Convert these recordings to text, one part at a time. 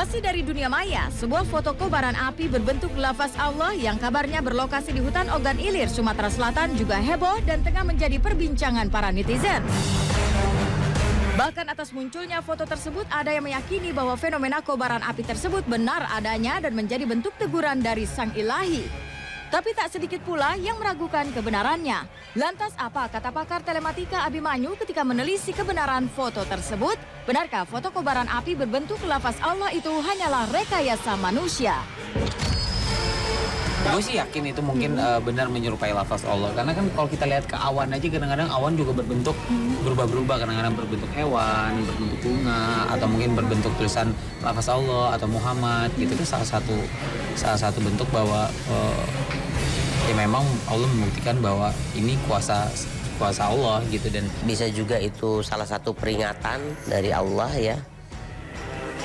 Masih dari dunia maya, sebuah foto kobaran api berbentuk lafaz Allah yang kabarnya berlokasi di hutan Ogan Ilir, Sumatera Selatan juga heboh dan tengah menjadi perbincangan para netizen. Bahkan atas munculnya foto tersebut ada yang meyakini bahwa fenomena kobaran api tersebut benar adanya dan menjadi bentuk teguran dari Sang Ilahi. Tapi tak sedikit pula yang meragukan kebenarannya. Lantas apa kata pakar telematika Abimanyu ketika menelisik kebenaran foto tersebut? Benarkah foto kobaran api berbentuk lafaz Allah itu hanyalah rekayasa manusia? Gue sih yakin itu mungkin benar menyerupai lafaz Allah. Karena kan kalau kita lihat ke awan aja kadang-kadang awan juga berbentuk berubah-berubah. Kadang-kadang berbentuk hewan, berbentuk bunga, atau mungkin berbentuk tulisan lafaz Allah atau Muhammad. Gitu itu salah satu bentuk bahwa ya memang Allah membuktikan bahwa ini kuasa Allah gitu. Dan bisa juga itu salah satu peringatan dari Allah ya.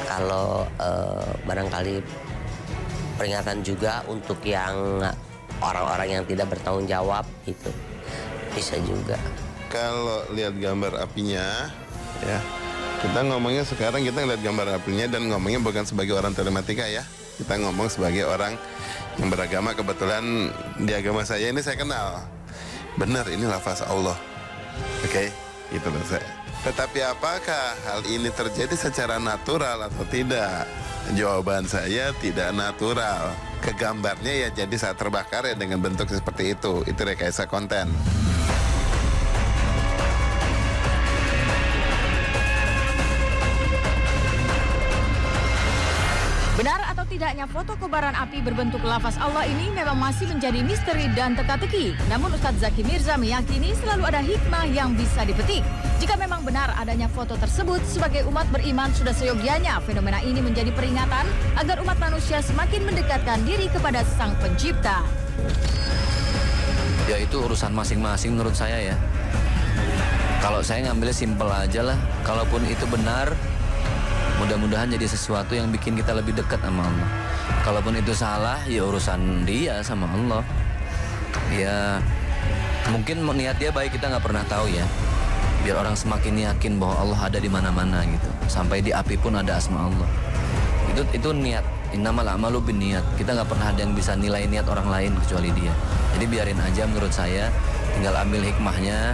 Kalau barangkali peringatan juga untuk yang orang-orang yang tidak bertanggung jawab itu bisa juga. Kalau lihat gambar apinya ya, kita ngomongnya sekarang kita lihat gambar apinya dan ngomongnya bukan sebagai orang telematika ya. Kita ngomong sebagai orang yang beragama. Kebetulan di agama saya ini saya kenal. Benar ini lafaz Allah. Oke, gitu loh saya. Tetapi apakah hal ini terjadi secara natural atau tidak? Jawaban saya tidak natural. Kegambarnya ya jadi saat terbakar ya dengan bentuk seperti itu. Itu rekayasa konten. Benar atau tidaknya foto kobaran api berbentuk lafaz Allah ini memang masih menjadi misteri dan teka-teki. Namun Ustadz Zaki Mirza meyakini selalu ada hikmah yang bisa dipetik. Jika memang benar adanya foto tersebut, sebagai umat beriman sudah seyogianya fenomena ini menjadi peringatan agar umat manusia semakin mendekatkan diri kepada Sang Pencipta. Ya itu urusan masing-masing menurut saya ya. Kalau saya ngambilnya simpel aja lah. Kalaupun itu benar, mudah-mudahan jadi sesuatu yang bikin kita lebih dekat sama Allah. Kalaupun itu salah, ya urusan dia sama Allah. Ya mungkin niat dia baik, kita nggak pernah tahu ya. Biar orang semakin yakin bahwa Allah ada di mana-mana gitu. Sampai di api pun ada asma Allah. Itu niat. Innamal a'malu binniyat. Kita nggak pernah ada yang bisa nilai niat orang lain kecuali dia. Jadi biarin aja menurut saya. Tinggal ambil hikmahnya.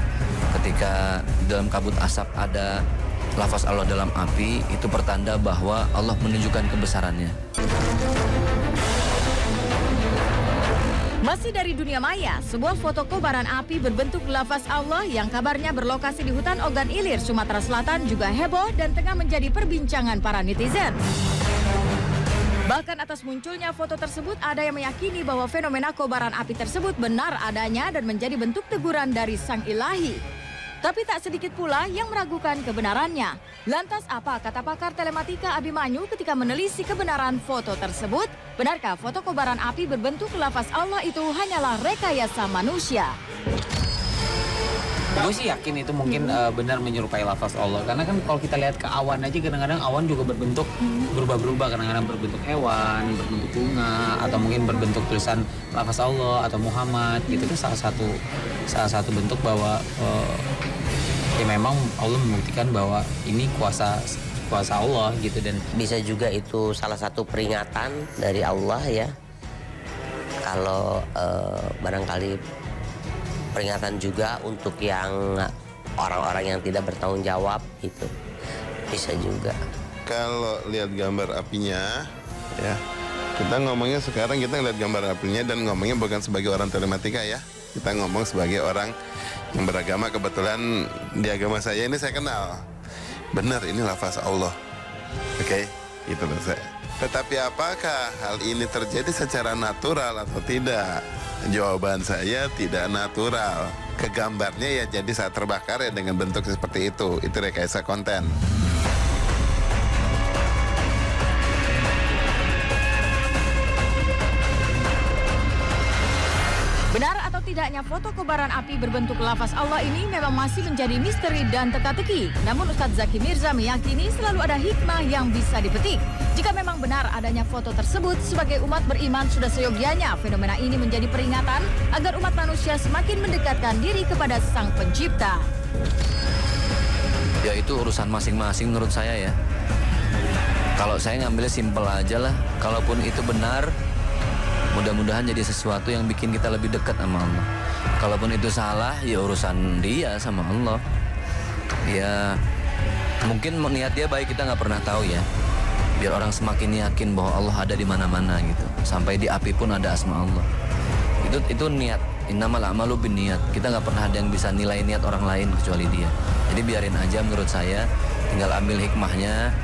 Ketika dalam kabut asap ada lafaz Allah dalam api, itu pertanda bahwa Allah menunjukkan kebesarannya. Masih dari dunia maya, sebuah foto kobaran api berbentuk lafaz Allah yang kabarnya berlokasi di hutan Ogan Ilir, Sumatera Selatan juga heboh dan tengah menjadi perbincangan para netizen. Bahkan atas munculnya foto tersebut ada yang meyakini bahwa fenomena kobaran api tersebut benar adanya dan menjadi bentuk teguran dari Sang Ilahi. Tapi tak sedikit pula yang meragukan kebenarannya. Lantas apa kata pakar telematika Abimanyu ketika menelisik kebenaran foto tersebut? Benarkah foto kobaran api berbentuk lafaz Allah itu hanyalah rekayasa manusia? gue sih yakin itu mungkin benar menyerupai lafaz Allah. Karena kan kalau kita lihat ke awan aja kadang-kadang awan juga berbentuk berubah-berubah. Kadang-kadang berbentuk hewan, berbentuk bunga, atau mungkin berbentuk tulisan lafaz Allah atau Muhammad. Gitu itu salah satu bentuk bahwa ya memang Allah membuktikan bahwa ini kuasa Allah gitu. Dan bisa juga itu salah satu peringatan dari Allah ya. Kalau barangkali peringatan juga untuk yang orang-orang yang tidak bertanggung jawab itu bisa juga. Kalau lihat gambar apinya ya, kita ngomongnya sekarang kita lihat gambar apinya dan ngomongnya bukan sebagai orang telematika ya. Kita ngomong sebagai orang yang beragama. Kebetulan di agama saya ini saya kenal. Benar ini lafaz Allah. Oke, gitu loh saya. Tetapi apakah hal ini terjadi secara natural atau tidak? Jawaban saya tidak natural. Kegambarnya ya jadi saat terbakar ya dengan bentuk seperti itu. Itu rekayasa konten. Benar atau tidaknya foto kobaran api berbentuk lafaz Allah ini memang masih menjadi misteri dan teka-teki. Namun Ustadz Zaki Mirza meyakini selalu ada hikmah yang bisa dipetik. Jika memang benar adanya foto tersebut, sebagai umat beriman sudah seyogianya fenomena ini menjadi peringatan agar umat manusia semakin mendekatkan diri kepada Sang Pencipta. Ya itu urusan masing-masing menurut saya ya. Kalau saya ngambilnya simpel aja lah. Kalaupun itu benar, mudah-mudahan jadi sesuatu yang bikin kita lebih dekat sama Allah. Kalaupun itu salah, ya urusan dia sama Allah. Ya mungkin niat dia baik, kita nggak pernah tahu ya. Biar orang semakin yakin bahwa Allah ada di mana-mana gitu. Sampai di api pun ada asma Allah. Itu niat. Innamal a'malu binniyat. Kita nggak pernah ada yang bisa nilai niat orang lain kecuali dia. Jadi biarin aja menurut saya. Tinggal ambil hikmahnya.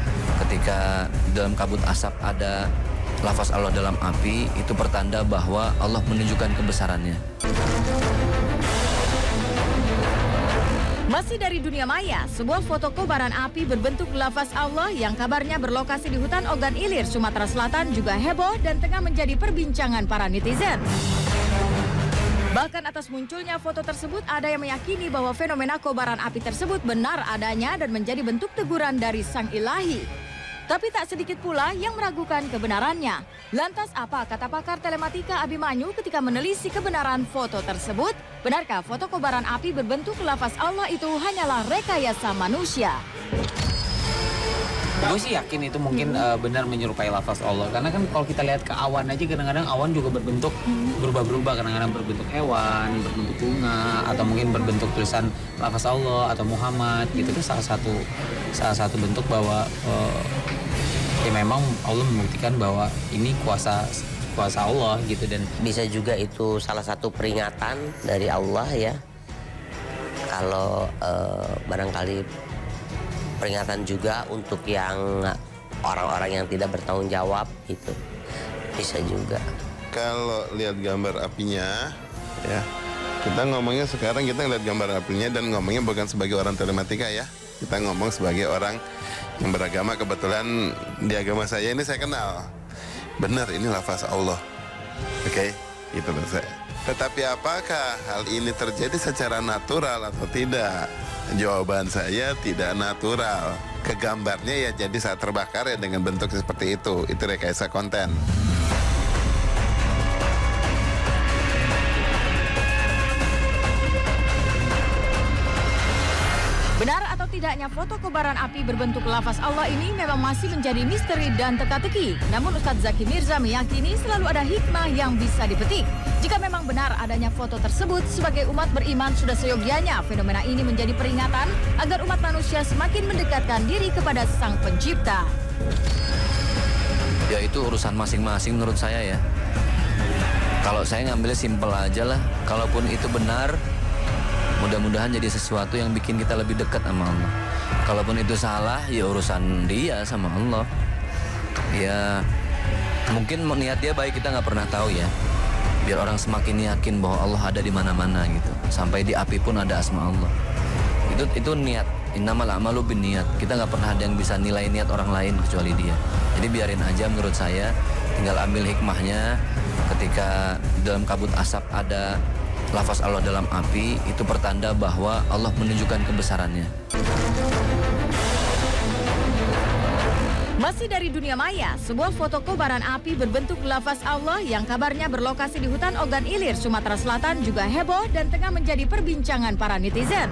Ketika dalam kabut asap ada lafaz Allah dalam api, itu pertanda bahwa Allah menunjukkan kebesarannya. Masih dari dunia maya, sebuah foto kobaran api berbentuk lafaz Allah yang kabarnya berlokasi di hutan Ogan Ilir, Sumatera Selatan juga heboh dan tengah menjadi perbincangan para netizen. Bahkan atas munculnya foto tersebut ada yang meyakini bahwa fenomena kobaran api tersebut benar adanya dan menjadi bentuk teguran dari Sang Ilahi. Tapi tak sedikit pula yang meragukan kebenarannya. Lantas apa kata pakar telematika Abimanyu ketika menelisik kebenaran foto tersebut? Benarkah foto kobaran api berbentuk lafaz Allah itu hanyalah rekayasa manusia? Gue sih yakin itu mungkin benar menyerupai lafaz Allah. Karena kan kalau kita lihat ke awan aja, kadang-kadang awan juga berbentuk berubah-berubah. Kadang-kadang berbentuk hewan, berbentuk bunga, atau mungkin berbentuk tulisan lafaz Allah atau Muhammad. Gitu kan salah satu bentuk bahwa ya memang Allah membuktikan bahwa ini kuasa Allah gitu. Dan Bisa juga itu salah satu peringatan dari Allah ya. Kalau barangkali peringatan juga untuk yang orang-orang yang tidak bertanggung jawab itu bisa juga. Kalau lihat gambar apinya, ya kita ngomongnya sekarang kita lihat gambar apinya dan ngomongnya bukan sebagai orang telematika ya. Kita ngomong sebagai orang yang beragama. Kebetulan di agama saya ini saya kenal. Benar ini lafaz Allah. Oke, itu loh saya. Tetapi apakah hal ini terjadi secara natural atau tidak? Jawaban saya tidak natural. Kegambarnya ya jadi saat terbakar ya dengan bentuk seperti itu. Itu rekayasa konten. Benar atau tidaknya foto kobaran api berbentuk lafaz Allah ini memang masih menjadi misteri dan teka-teki. Namun Ustadz Zaki Mirza meyakini selalu ada hikmah yang bisa dipetik. Jika memang benar adanya foto tersebut, sebagai umat beriman sudah seyogianya fenomena ini menjadi peringatan agar umat manusia semakin mendekatkan diri kepada Sang Pencipta. Ya itu urusan masing-masing menurut saya ya. Kalau saya ngambilnya simpel aja lah. Kalaupun itu benar, mudah-mudahan jadi sesuatu yang bikin kita lebih dekat sama Allah. Kalaupun itu salah, ya urusan dia sama Allah. Ya mungkin niat dia baik, kita nggak pernah tahu ya. Biar orang semakin yakin bahwa Allah ada di mana-mana gitu. Sampai di api pun ada asma Allah. Itu niat. Innamal a'malu binniyat. Kita nggak pernah ada yang bisa nilai niat orang lain kecuali dia. Jadi biarin aja menurut saya. Tinggal ambil hikmahnya. Ketika dalam kabut asap ada lafaz Allah dalam api, itu pertanda bahwa Allah menunjukkan kebesarannya. Masih dari dunia maya, sebuah foto kobaran api berbentuk lafaz Allah yang kabarnya berlokasi di hutan Ogan Ilir, Sumatera Selatan juga heboh dan tengah menjadi perbincangan para netizen.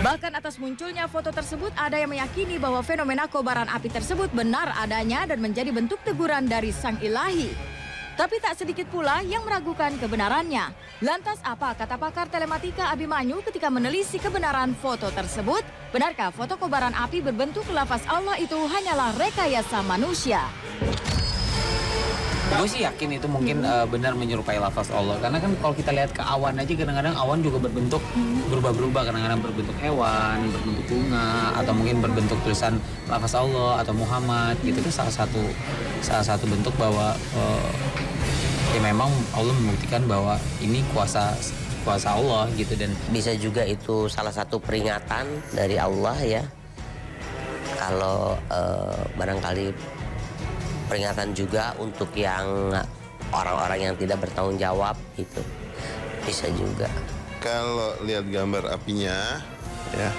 Bahkan atas munculnya foto tersebut ada yang meyakini bahwa fenomena kobaran api tersebut benar adanya dan menjadi bentuk teguran dari Sang Ilahi. Tapi tak sedikit pula yang meragukan kebenarannya. Lantas apa kata pakar telematika Abimanyu ketika menelisik kebenaran foto tersebut? Benarkah foto kobaran api berbentuk lafaz Allah itu hanyalah rekayasa manusia? gue sih yakin itu mungkin benar menyerupai lafaz Allah. Karena kan kalau kita lihat ke awan aja, kadang-kadang awan juga berbentuk berubah-berubah. Kadang-kadang berbentuk hewan, berbentuk bunga, atau mungkin berbentuk tulisan lafaz Allah atau Muhammad. Gitu kan salah satu bentuk bahwa ya memang Allah membuktikan bahwa ini kuasa Allah gitu. Dan Bisa juga itu salah satu peringatan dari Allah ya. Kalau barangkali peringatan juga untuk yang orang-orang yang tidak bertanggung jawab itu bisa juga. Kalau lihat gambar apinya, ya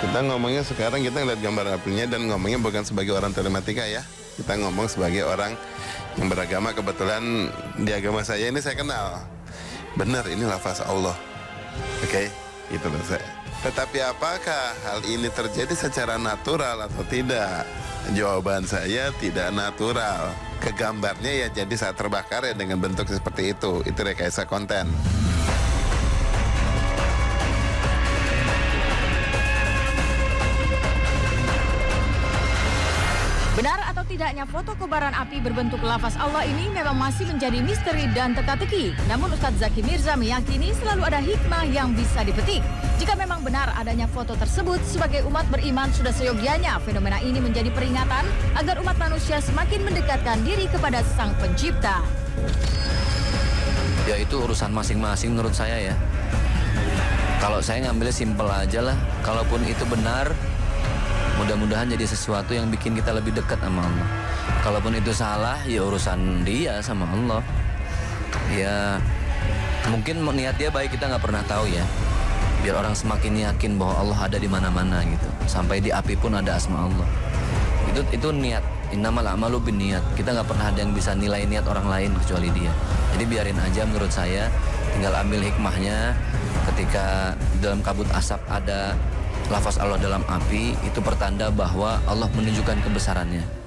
kita ngomongnya sekarang kita lihat gambar apinya dan ngomongnya bukan sebagai orang telematika ya. Kita ngomong sebagai orang yang beragama. Kebetulan di agama saya ini saya kenal. Benar ini lafaz Allah. Oke, itu loh saya. Tetapi apakah hal ini terjadi secara natural atau tidak? Jawaban saya tidak natural. Kegambarnya ya jadi saat terbakar ya dengan bentuk seperti itu. Itu rekayasa konten. Benar atau tidaknya foto kobaran api berbentuk lafaz Allah ini memang masih menjadi misteri dan teka-teki. Namun Ustadz Zaki Mirza meyakini selalu ada hikmah yang bisa dipetik. Jika memang benar adanya foto tersebut, sebagai umat beriman sudah seyogianya fenomena ini menjadi peringatan agar umat manusia semakin mendekatkan diri kepada Sang Pencipta. Ya itu urusan masing-masing menurut saya ya. Kalau saya ngambilnya simpel aja lah. Kalaupun itu benar, mudah-mudahan jadi sesuatu yang bikin kita lebih dekat sama Allah. Kalaupun itu salah, ya urusan dia sama Allah. Ya mungkin niat dia baik, kita nggak pernah tahu ya. Biar orang semakin yakin bahwa Allah ada di mana-mana gitu. Sampai di api pun ada asma Allah. Itu niat. Innamal a'malu binniyat. Kita nggak pernah ada yang bisa nilai niat orang lain kecuali dia. Jadi biarin aja menurut saya. Tinggal ambil hikmahnya. Ketika dalam kabut asap ada lafaz Allah dalam api, itu pertanda bahwa Allah menunjukkan kebesarannya.